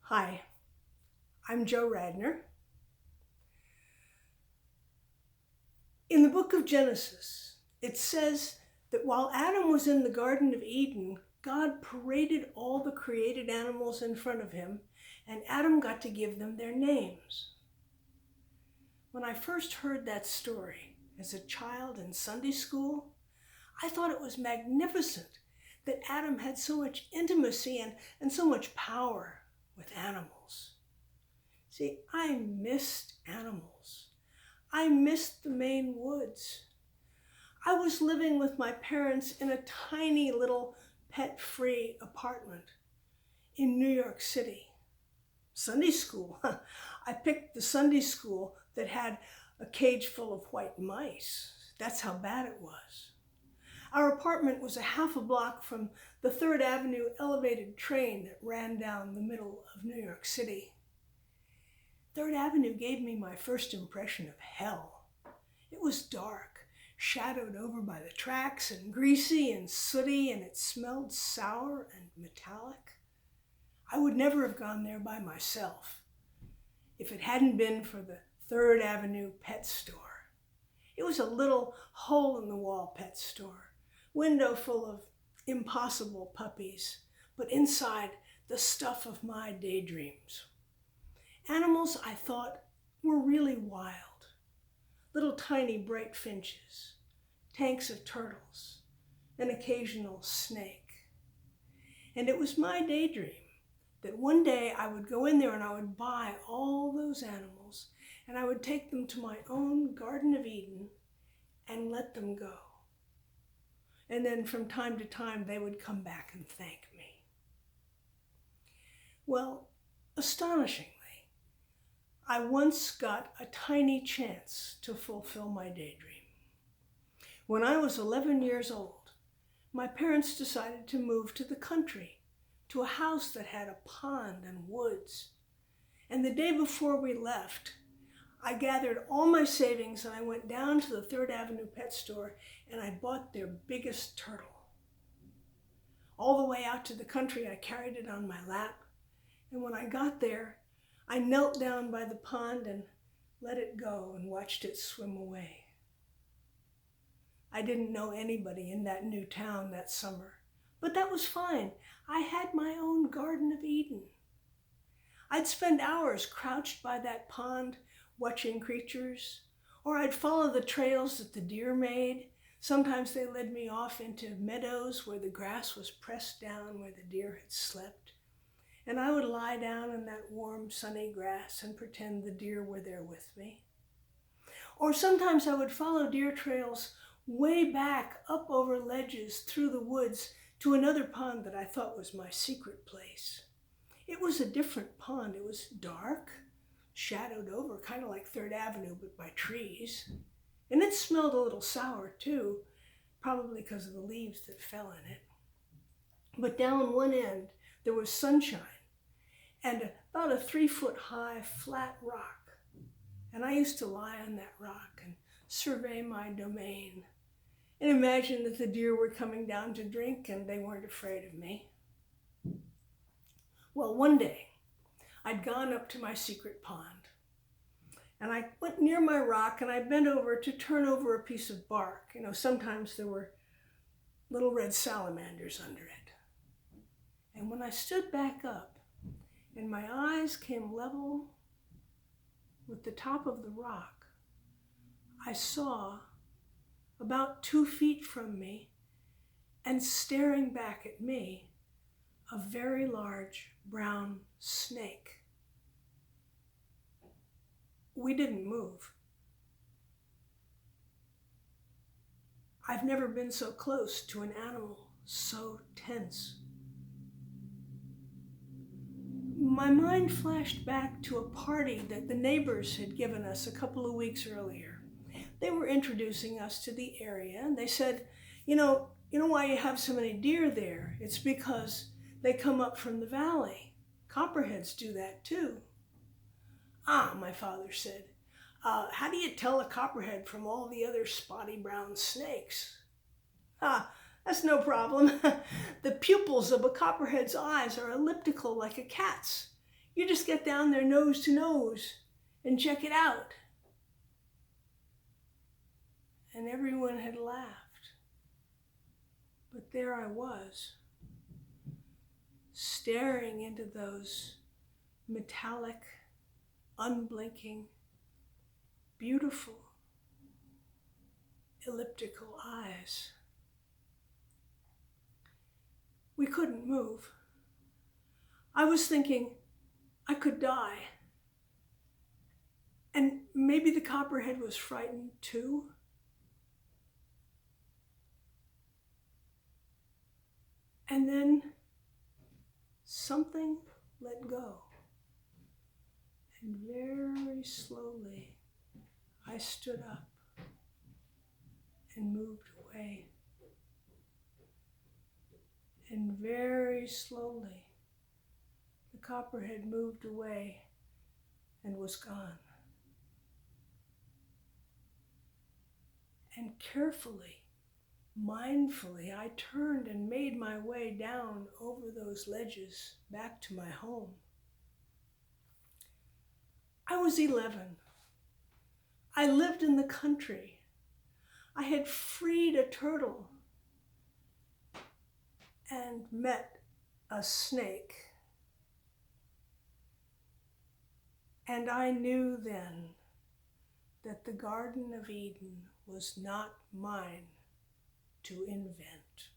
Hi, I'm Joe Radner. In the book of Genesis, it says that while Adam was in the Garden of Eden, God paraded all the created animals in front of him, and Adam got to give them their names. When I first heard that story as a child in Sunday school, I thought it was magnificent that Adam had so much intimacy and so much power with animals. See, I missed animals. I missed the Maine woods. I was living with my parents in a tiny little pet-free apartment in New York City. Sunday school. I picked the Sunday school that had a cage full of white mice. That's how bad it was. Our apartment was a half a block from the 3rd Avenue elevated train that ran down the middle of New York City. 3rd Avenue gave me my first impression of hell. It was dark, shadowed over by the tracks, and greasy and sooty, and it smelled sour and metallic. I would never have gone there by myself if it hadn't been for the 3rd Avenue pet store. It was a little hole-in-the-wall pet store, window full of impossible puppies, but inside the stuff of my daydreams. Animals I thought were really wild. Little tiny bright finches, tanks of turtles, an occasional snake. And it was my daydream that one day I would go in there and I would buy all those animals and I would take them to my own Garden of Eden and let them go. And then from time to time they would come back and thank me. Well, astonishingly, I once got a tiny chance to fulfill my daydream. When I was 11 years old, my parents decided to move to the country, to a house that had a pond and woods. And the day before we left, I gathered all my savings and I went down to the 3rd Avenue pet store and I bought their biggest turtle. All the way out to the country, I carried it on my lap. And when I got there, I knelt down by the pond and let it go and watched it swim away. I didn't know anybody in that new town that summer, but that was fine. I had my own Garden of Eden. I'd spend hours crouched by that pond watching creatures, or I'd follow the trails that the deer made. Sometimes they led me off into meadows where the grass was pressed down where the deer had slept. And I would lie down in that warm, sunny grass and pretend the deer were there with me. Or sometimes I would follow deer trails way back up over ledges through the woods to another pond that I thought was my secret place. It was a different pond. It was dark, shadowed over, kind of like 3rd Avenue, but by trees. And it smelled a little sour too, probably because of the leaves that fell in it. But down one end, there was sunshine and about a 3-foot high flat rock. And I used to lie on that rock and survey my domain and imagine that the deer were coming down to drink and they weren't afraid of me. Well, one day I'd gone up to my secret pond and I went near my rock and I bent over to turn over a piece of bark. You know, sometimes there were little red salamanders under it. And when I stood back up and my eyes came level with the top of the rock, I saw about 2 feet from me and staring back at me, a very large brown snake. We didn't move. I've never been so close to an animal, so tense. My mind flashed back to a party that the neighbors had given us a couple of weeks earlier. They were introducing us to the area and they said, you know why you have so many deer there? It's because they come up from the valley. Copperheads do that too. Ah, my father said, how do you tell a copperhead from all the other spotty brown snakes? Ah, That's no problem. The pupils of a copperhead's eyes are elliptical like a cat's. You just get down there nose to nose and check it out. And everyone had laughed. But there I was, staring into those metallic, unblinking, beautiful, elliptical eyes. We couldn't move. I was thinking I could die. And maybe the copperhead was frightened too. And then something let go. And very slowly, I stood up and moved away. And very slowly, the copperhead moved away and was gone. And carefully, mindfully, I turned and made my way down over those ledges back to my home. I was 11. I lived in the country. I had freed a turtle and met a snake. And I knew then that the Garden of Eden was not mine to invent.